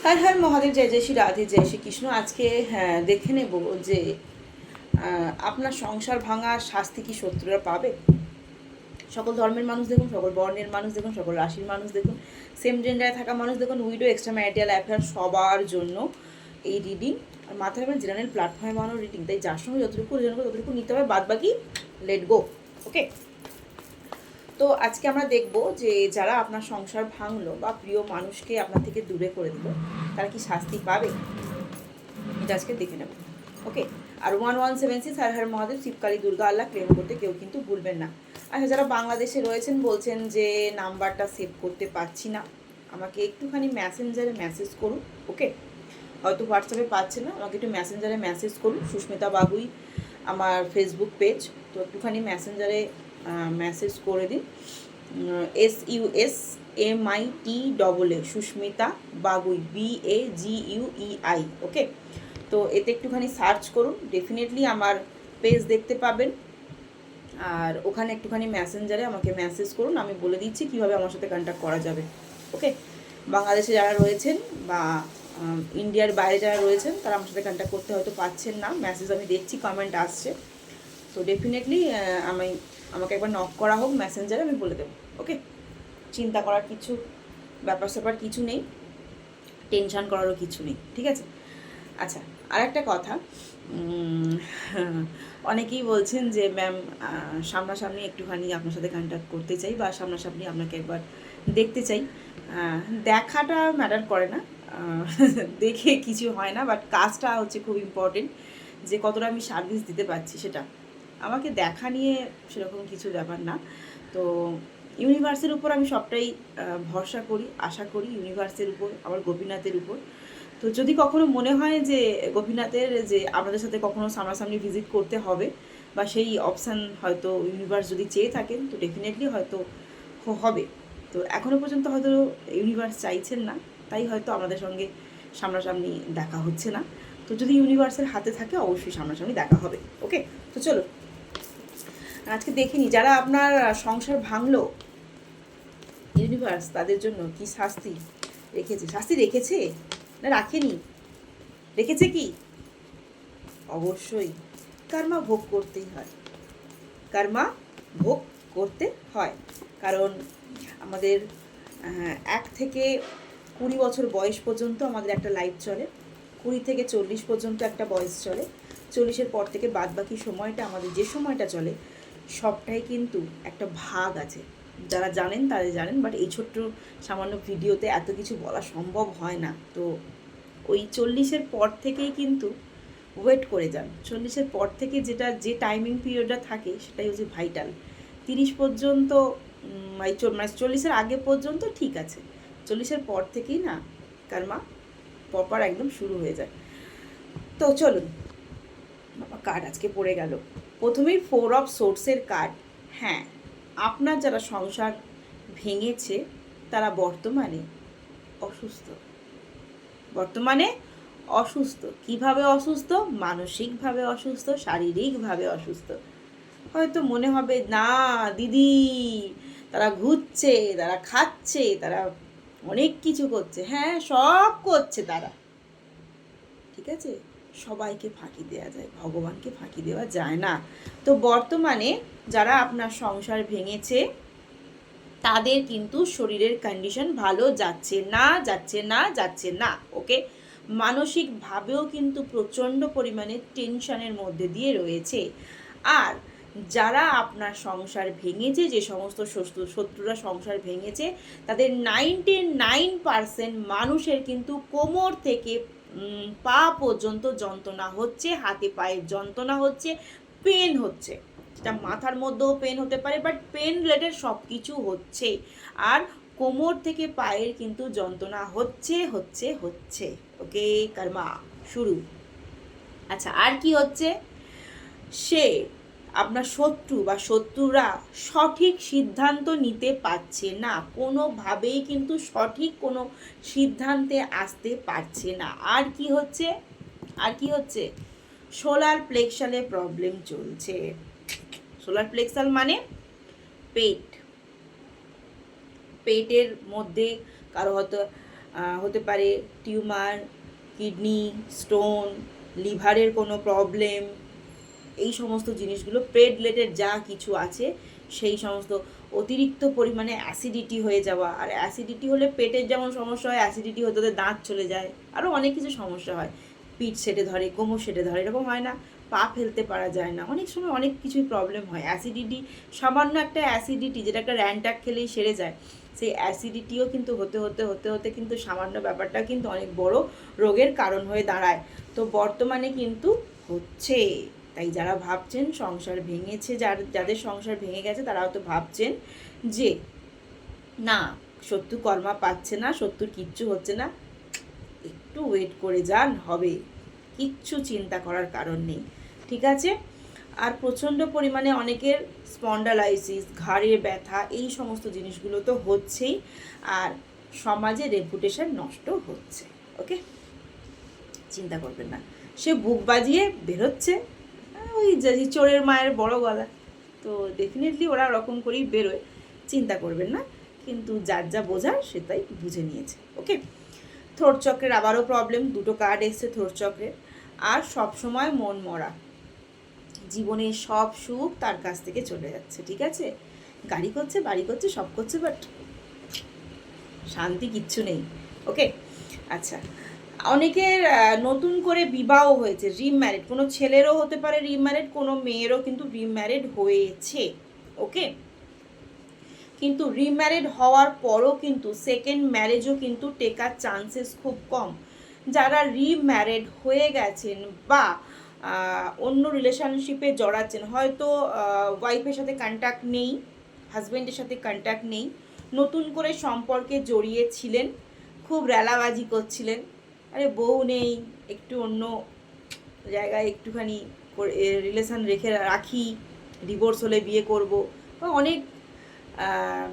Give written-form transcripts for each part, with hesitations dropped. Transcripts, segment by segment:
হর হর মহাদেব, জয় জয় শ্রী রাধে, জয় শ্রী কৃষ্ণ। আজকে দেখে নেব যে আপনার সংসার ভাঙার শাস্তি কি শত্রুরা পাবে। সকল ধর্মের মানুষ দেখুন, সকল বর্ণের মানুষ দেখুন, সকল রাশির মানুষ দেখুন, সেম জেন্ডারে থাকা মানুষ দেখুন, উইডো, এক্সট্রা ম্যারিটাল অ্যাফেয়ার, সবার জন্য এই রিডিং। আর মাথায় রাখবেন জেনারেল প্ল্যাটফর্মে বানানো রিডিং, তাই যার সঙ্গে যতটুকু ততটুকু নিতে হবে, বাদ বাকি লেট গো। ওকে, তো আজকে আমরা দেখব যে যারা আপনার সংসার ভাঙলো বা প্রিয় মানুষকে আপনার থেকে দূরে করে দিল, তারা কি শাস্তি পাবে, এটা আজকে দেখে নেব। ওকে, আর 1176 হর হর মহাদেব, শিবকালী, দুর্গা, আল্লাহ ক্লেম করতে কেউ কিন্তু ভুলবেন না। আচ্ছা, যারা বাংলাদেশে রয়েছেন বলছেন যে নাম্বারটা সেভ করতে পারছি না, আমাকে একটুখানি মেসেঞ্জারে মেসেজ করুন। ওকে, হয়তো হোয়াটসঅ্যাপে পাচ্ছেন না, আমাকে একটু মেসেঞ্জারে মেসেজ করুন। সুস্মিতা বাগুই আমার ফেসবুক পেজ, তো একটুখানি মেসেঞ্জারে মেসেজ করে দিন। SUSMITAA, Susmita বাগুই, BAGUEI। ওকে, তো এতে একটুখানি সার্চ করুন, ডেফিনেটলি আমার পেজ দেখতে পাবেন। আর ওখানে একটুখানি মেসেঞ্জারে আমাকে মেসেজ করুন, আমি বলে দিচ্ছি কীভাবে আমার সাথে কন্ট্যাক্ট করা যাবে। ওকে, বাংলাদেশে যারা রয়েছেন বা ইন্ডিয়ার বাইরে যারা রয়েছেন তারা আমার সাথে কন্ট্যাক্ট করতে হয়তো পাচ্ছেন না, মেসেজ আমি দেখছি, কমেন্ট আসছে, তো ডেফিনেটলি আমাকে একবার নক করা হোক মেসেঞ্জারে, আমি বলে দেবো। ওকে, চিন্তা করার কিছু ব্যাপার স্যাপার কিছু নেই, টেনশান করারও কিছু নেই, ঠিক আছে। আচ্ছা, আর একটা কথা, অনেকেই বলছেন যে ম্যাম সামনাসামনি একটুখানি আপনার সাথে কন্ট্যাক্ট করতে চাই বা সামনাসামনি আপনাকে একবার দেখতে চাই। দেখাটা ম্যাটার করে না, দেখে কিছু হয় না, বাট কাজটা হচ্ছে খুব ইম্পর্টেন্ট, যে কতটা আমি সার্ভিস দিতে পারছি সেটা। আমাকে দেখা নিয়ে সেরকম কিছু ব্যাপার না। তো ইউনিভার্সের উপর আমি সবটাই ভরসা করি, আশা করি ইউনিভার্সের উপর, আমার গোপীনাথের উপর। তো যদি কখনো মনে হয় যে গোপীনাথের যে আপনাদের সাথে কখনো সামনাসামনি ভিজিট করতে হবে বা সেই অপশান হয়তো ইউনিভার্স যদি চেয়ে থাকেন, তো ডেফিনেটলি হয়তো হবে। তো এখনও পর্যন্ত হয়তো ইউনিভার্স চাইছেন না, তাই হয়তো আমাদের সঙ্গে সামনাসামনি দেখা হচ্ছে না। তো যদি ইউনিভার্সের হাতে থাকে অবশ্যই সামনাসামনি দেখা হবে। ওকে, তো চলো আজকে দেখিনি যারা আপনার সংসার ভাঙলো, ইউনিভার্স তাদের জন্য কি শাস্তি রেখেছে। শাস্তি রেখেছে না রাখেনি, রেখেছে কি? অবশ্যই কর্মা ভোগ করতেই হয়, কর্মা ভোগ করতে হয়। কারণ আমাদের 1 থেকে 20 বছর বয়স পর্যন্ত আমাদের একটা লাইফ চলে, 20 থেকে 40 পর্যন্ত একটা বয়স চলে, 40-এর পর থেকে বাদ বাকি সময়টা আমাদের যে সময়টা চলে সবটাই কিন্তু একটা ভাগ আছে। যারা জানেন তারা জানেন, বাট এই ছোট্ট সামান্য ভিডিওতে এত কিছু বলা সম্ভব হয় না। তো ওই 40-এর পর থেকেই কিন্তু ওয়েট করে যান, 40-এর পর থেকে যে টাইমিং পিরিয়ডটা থাকে সেটাই হচ্ছে ভাইটাল। 30 পর্যন্ত মানে 40-এর আগে পর্যন্ত ঠিক আছে, 40-এর পর থেকেই না কর্মা প্রপার একদম শুরু হয়ে যায়। তো চলুন, বাবা কার্ড আজকে পড়ে গেল প্রথমেই 4 অফ সোর্সের কার্ড। হ্যাঁ, আপনার যারা সংসার ভেঙেছে তারা বর্তমানে অসুস্থ, বর্তমানে অসুস্থ। কিভাবে অসুস্থ? মানসিকভাবে অসুস্থ, শারীরিকভাবে অসুস্থ। হয়তো মনে হবে না দিদি, তারা ঘুরছে, তারা খাচ্ছে, তারা অনেক কিছু করছে, হ্যাঁ সব করছে তারা, ঠিক আছে, সবাইকে ফাঁকি দেওয়া যায়, ভগবানকে ফাঁকি দেওয়া যায় না। তো বর্তমানে যারা আপনার সংসার ভেঙেছে তাদের কিন্তু শরীরের কন্ডিশন ভালো যাচ্ছে না, যাচ্ছে না, যাচ্ছে না। ওকে, মানসিকভাবেও কিন্তু প্রচণ্ড পরিমাণে টেনশনের মধ্যে দিয়ে রয়েছে। আর যারা আপনার সংসার ভেঙেছে, যে সমস্ত শত্রুরা সংসার ভেঙেছে, তাদের 99% মানুষের কিন্তু কোমর থেকে পা পর্যন্ত যন্ত্রণা হচ্ছে, হাতে পায়ে যন্ত্রণা হচ্ছে, পেন হচ্ছে। সেটা মাথার মধ্যেও পেন হতে পারে, বাট পেন রিলেটেড সব কিছু হচ্ছে। আর কোমর থেকে পায়ের কিন্তু যন্ত্রণা হচ্ছে হচ্ছে হচ্ছে। ওকে, কর্মা শুরু। আচ্ছা, আর কি হচ্ছে? সে আপনার শত্রু বা শত্রুরা সঠিক সিদ্ধান্ত নিতে পারছে না, কোনোভাবেই কিন্তু সঠিক কোনো সিদ্ধান্তে আসতে পারছে না। আর কি হচ্ছে? আর কি হচ্ছে? সোলার প্লেক্সালে প্রবলেম চলছে। সোলার প্লেক্সাল মানে পেট, পেটের মধ্যে কারো হয়তো হতে পারে টিউমার, কিডনি স্টোন, লিভারের কোনো প্রবলেম, এই সমস্ত জিনিসগুলো পেট রিলেটেড যা কিছু আছে সেই সমস্ত, অতিরিক্ত পরিমাণে অ্যাসিডিটি হয়ে যাওয়া, আর অ্যাসিডিটি হলে পেটের যেমন সমস্যা হয়, অ্যাসিডিটি হতে হতে দাঁত চলে যায়, আরও অনেক কিছু সমস্যা হয়, পিঠ সেটে ধরে, কোমর সেটে ধরে, এরকম হয় না, পা ফেলতে পারা যায় না, অনেক সময় অনেক কিছুই প্রবলেম হয়। অ্যাসিডিটি, সামান্য একটা অ্যাসিডিটি যেটা একটা র্যান্টাক খেলেই সেরে যায়, সেই অ্যাসিডিটিও কিন্তু হতে হতে হতে হতে কিন্তু সামান্য ব্যাপারটা কিন্তু অনেক বড় রোগের কারণ হয়ে দাঁড়ায়। তো বর্তমানে কিন্তু হচ্ছে। তাই যারা ভাবছেন সংসার ভেঙেছে, যাদের সংসার ভেঙে গেছে তারা হয়তো ভাবছেন যে না শত্রু কর্মা পাচ্ছে না, শত্রুর কিচ্ছু হচ্ছে না, একটু ওয়েট করে যান, হবে, কিচ্ছু চিন্তা করার কারণ নেই, ঠিক আছে। আর প্রচণ্ড পরিমাণে অনেকের স্পন্ডালাইসিস, ঘাড়ের ব্যথা, এই সমস্ত জিনিসগুলো তো হচ্ছেই, আর সমাজে রেপুটেশন নষ্ট হচ্ছে। ওকে, চিন্তা করবেন না, সে বুক বাজিয়ে বেরোচ্ছে, ওই যে চোরের মায়ের বড় গলা, তো ডেফিনেটলি ওরা ওরকম করেই বেরোয়, চিন্তা করবেন না, কিন্তু যার যা বোঝার সেটাই বুঝে নিয়েছে। ওকে, থ্রোট চক্রের আবারও প্রবলেম, দুটো কার্ড এসছে থ্রোট চক্রের। আর সব সময় মন মরা, জীবনের সব সুখ তার কাছ থেকে চলে যাচ্ছে, ঠিক আছে, গাড়ি করছে, বাড়ি করছে, সব করছে, বাট শান্তি কিচ্ছু নেই। ওকে, আচ্ছা, অনেকের নতুন করে বিবাহ হয়েছে, রিম্যারিড, কোনো ছেলেরও হতে পারে রিম্যারিড, কোনো মেয়েরও কিন্তু রিম্যারিড হয়েছে। ওকে, কিন্তু রিম্যারিড হওয়ার পরও কিন্তু সেকেন্ড ম্যারেজও কিন্তু টেকার চান্সেস খুব কম। যারা রিম্যারিড হয়ে গেছেন বা অন্য রিলেশনশিপে জড়াচ্ছেন, হয়তো ওয়াইফের সাথে কন্ট্যাক্ট নেই, হাজব্যান্ডের সাথে কন্ট্যাক্ট নেই, নতুন করে সম্পর্কে জড়িয়েছিলেন, খুব রেলাবাজি করছিলেন, আরে বউ নেই, একটু অন্য জায়গায় একটুখানি রিলেশন রাখি, ডিভোর্স হলে বিয়ে করব, বা অনেক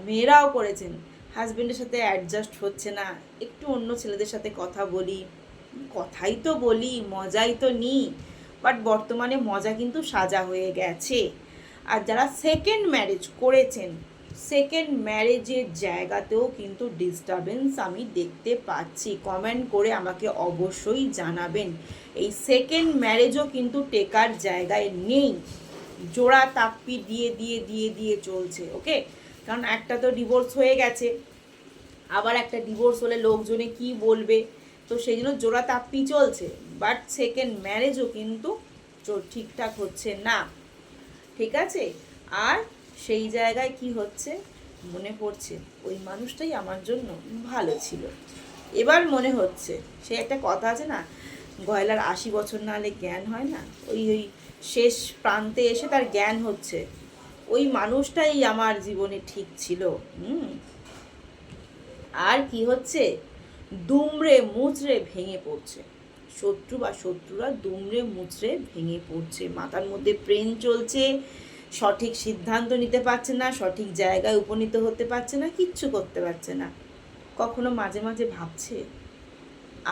মেয়েরাও করেছেন, হাজব্যান্ডের সাথে অ্যাডজাস্ট হচ্ছে না, একটু অন্য ছেলেদের সাথে কথা বলি, কথাই তো বলি, মজাই তো নিই, বাট বর্তমানে মজা কিন্তু সাজা হয়ে গেছে। আর যারা সেকেন্ড ম্যারেজ করেছেন, সেকেন্ড ম্যারেজের জায়গাতেও কিন্তু ডিস্টারবেন্স আমি দেখতে পাচ্ছি, কমেন্ট করে আমাকে অবশ্যই জানাবেন। এই সেকেন্ড ম্যারেজও কিন্তু টেকার জায়গায় নেই, জোড়া তাপ্পি দিয়ে দিয়ে দিয়ে দিয়ে চলছে। ওকে, কারণ একটা তো ডিভোর্স হয়ে গেছে, আবার একটা ডিভোর্স হলে লোকজনে কি বলবে, তো সেই জন্য জোড়া তাপ্পি চলছে, বাট সেকেন্ড ম্যারেজও কিন্তু ঠিকঠাক হচ্ছে না, ঠিক আছে। আর সেই জায়গায় কি হচ্ছে, মনে পড়ছে ওই মানুষটাই আমার জন্য ভালো ছিল, এবার মনে হচ্ছে, সে একটা কথা আছে না, গয়লার 80 বছর না হলে জ্ঞান হয় না, ওই ওই শেষ প্রান্তে এসে তার জ্ঞান হচ্ছে, ওই মানুষটাই আমার জীবনে ঠিক ছিল। আর কি হচ্ছে, দুমড়ে মুচড়ে ভেঙে পড়ছে, শত্রু বা শত্রুরা দুমড়ে মুচড়ে ভেঙে পড়ছে, মাথার মধ্যে প্রেম চলছে, সঠিক সিদ্ধান্ত নিতে পারছে না, সঠিক জায়গায় উপনীত হতে পারছে না, কিচ্ছু করতে পারছে না। কখনো মাঝে মাঝে ভাবছে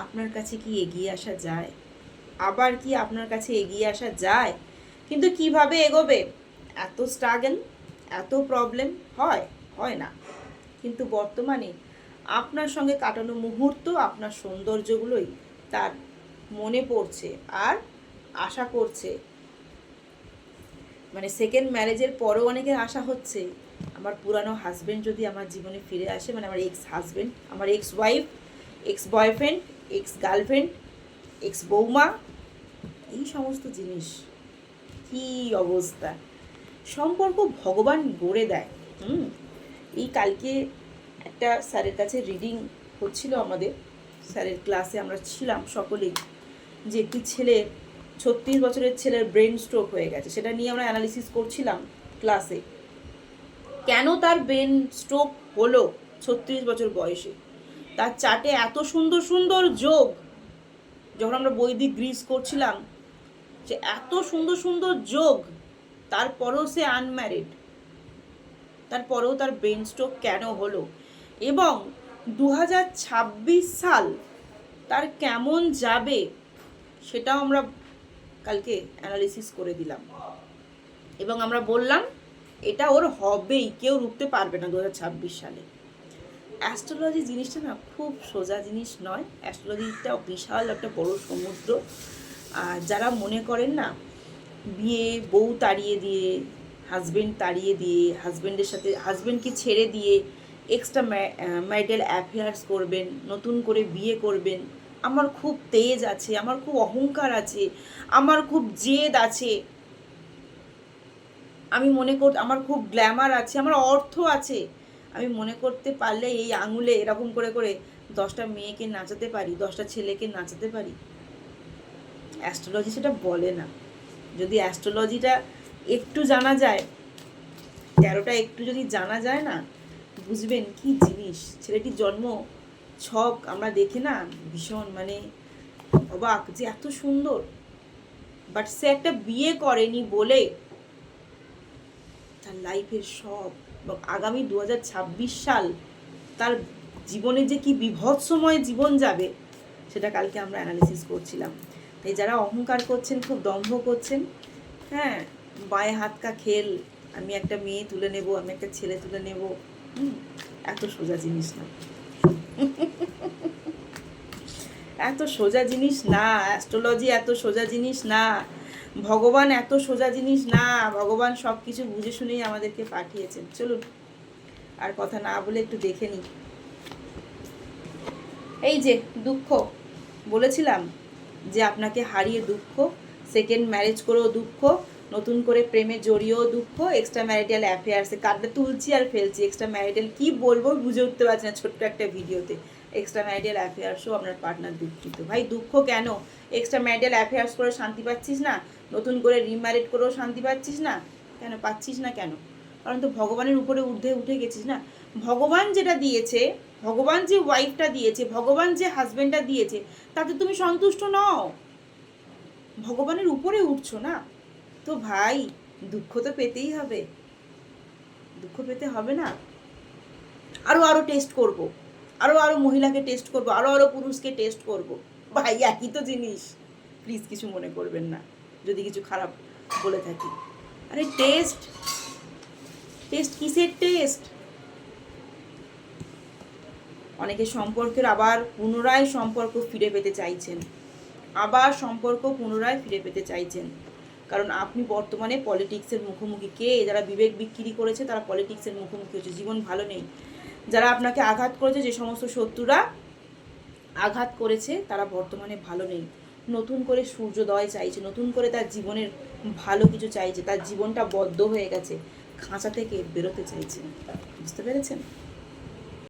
আপনার কাছে কি এগিয়ে আসা যায়, আবার কি আপনার কাছে এগিয়ে আসা যায়, কিন্তু কিভাবে এগোবে, এত স্ট্রাগল, এত প্রবলেম, হয় না। কিন্তু বর্তমানে আপনার সঙ্গে কাটানো মুহূর্ত, আপনার সৌন্দর্যগুলোই তার মনে পড়ছে, আর আশা করছে, মানে সেকেন্ড ম্যারেজের পরেও অনেকের আশা হচ্ছে আমার পুরানো হাজব্যান্ড যদি আমার জীবনে ফিরে আসে, মানে আমার এক্স হাজব্যান্ড, আমার ex wife, ex boyfriend, ex girlfriend, x বৌমা, এই সমস্ত জিনিস, কি অবস্থা, সম্পর্ক ভগবান গড়ে দেয়। এই কালকে একটা স্যারের কাছে রিডিং হচ্ছিল, আমাদের স্যারের ক্লাসে আমরা ছিলাম সকলেই, যে একটি ছেলে 36 বছরের ছেলের ব্রেন স্ট্রোক হয়ে গেছে, সেটা নিয়ে আমরা অ্যানালিসিস করছিলাম ক্লাসে, কেন তার ব্রেন স্ট্রোক হলো 36 বছর বয়সে, তার চার্টে এত সুন্দর সুন্দর যোগ, যখন আমরা বৈদিক গ্রিস করছিলাম, যে এত সুন্দর সুন্দর যোগ, তারপরেও সে আনম্যারিড, তারপরেও তার ব্রেন স্ট্রোক কেন হলো, এবং 2026 সাল তার কেমন যাবে সেটাও আমরা কালকে অ্যানালিসিস করে দিলাম, এবং আমরা বললাম এটা ওর হবেই, কেউ রুখতে পারবে না 2026 সালে। অ্যাস্ট্রোলজি জিনিসটা না খুব সোজা জিনিস নয়। অ্যাস্ট্রোলজিটা বিশাল একটা বড় সমুদ্র। আর যারা মনে করেন না বিয়ে বউ তাড়িয়ে দিয়ে, হাজবেন্ড তাড়িয়ে দিয়ে, হাজবেন্ডের সাথে হাজবেন্ডকে ছেড়ে দিয়ে এক্সট্রা ম্যারিটাল অ্যাফেয়ার্স করবেন, নতুন করে বিয়ে করবেন, আমার খুব তেজ আছে, আমার খুব অহংকার আছে, আমার খুব জেদ আছে, আমি মনে কর আমার খুব গ্ল্যামার আছে, আমার অর্থ আছে, আমি মনে করতে পারলে এই আঙুলে এরকম করে করে 10টা মেয়েকে নাচাতে পারি, 10টা ছেলেকে নাচাতে পারি। অ্যাস্ট্রোলজি সেটা বলে না। যদি অ্যাস্ট্রোলজিটা একটু জানা যায়, 13টা একটু যদি জানা যায় না, বুঝবেন কি জিনিস। ছেলেটির জন্ম ছক আমরা দেখে না ভীষণ মানে অবাক যে এত সুন্দর, বাট সে একটা বিয়ে করেনি বলে তার লাইফের সব এবং আগামী 2026 সাল তার জীবনে যে কি বিভৎসময় জীবন যাবে সেটা কালকে আমরা অ্যানালিসিস করছিলাম। তাই যারা অহংকার করছেন, খুব দম্ভ করছেন, হ্যাঁ, বাঁয়ে হাত কা খেল, আমি একটা মেয়ে তুলে নেব, আমি একটা ছেলে তুলে নেব, এত সোজা জিনিস না। এত সোজা জিনিস না অ্যাস্ট্রোলজি, এত সোজা জিনিস না ভগবান, এত সোজা জিনিস না। ভগবান সব কিছু বুঝে শুনেই আমাদেরকে পাঠিয়েছেন। চলুন আর কথা না বলে একটু দেখে নিই। এই যে দুঃখ, বলেছিলাম যে আপনাকে হারিয়ে দুঃখ, সেকেন্ড ম্যারেজ করেও দুঃখ, নতুন করে প্রেমে জড়িয়েও দুঃখ, এক্সট্রা ম্যারিটাল অ্যাফেয়ার্সে কার্ডটা তুলছি আর ফেলছি। এক্সট্রা ম্যারিটাল কী বলবো বুঝে উঠতে পারছি না ছোট্ট একটা ভিডিওতে। এক্সট্রা ম্যারিটাল অ্যাফেয়ার্সও আপনার পার্টনার দুঃখিত। ভাই দুঃখ কেন? এক্সট্রা ম্যারিটাল অ্যাফেয়ার্স করে শান্তি পাচ্ছিস না? নতুন করে রিম্যারিড করেও শান্তি পাচ্ছিস না কেন? পাচ্ছিস না কেন? কারণ তো ভগবানের উপরে উঠে গেছিস না। ভগবান যেটা দিয়েছে, ভগবান যে ওয়াইফটা দিয়েছে, ভগবান যে হাজবেন্ডটা দিয়েছে, তাতে তুমি সন্তুষ্ট নও, ভগবানের উপরে উঠছো না। তো ভাই দুঃখ তো পেতেই হবে, দুঃখ পেতে হবে না? আরো টেস্ট করব, আরো মহিলাকে টেস্ট করব, আরো পুরুষকে টেস্ট করব। ভাই একই তো জিনিস। প্লিজ কিছু মনে করবেন না যদি কিছু খারাপ বলে থাকি। আরে টেস্ট, টেস্ট কিসের টেস্ট? অনেকে সম্পর্কের আবার পুনরায় সম্পর্ক ফিরে পেতে চাইছেন, আবার সম্পর্ক পুনরায় ফিরে পেতে চাইছেন, কারণ আপনি বর্তমানে পলিটিক্সের মুখোমুখি। কে যারা বিবেক বিক্রি করেছে তারা পলিটিক্সের মুখোমুখি হচ্ছে, জীবন ভালো নেই। যারা আপনাকে আঘাত করেছে, যে সমস্ত শত্রুরা আঘাত করেছে, তারা বর্তমানে ভালো নেই। নতুন করে সূর্যোদয় চাইছে, নতুন করে তার জীবনের ভালো কিছু চাইছে, তার জীবনটা বদ্ধ হয়ে গেছে, খাঁচা থেকে বেরোতে চাইছে। বুঝতে পেরেছেন?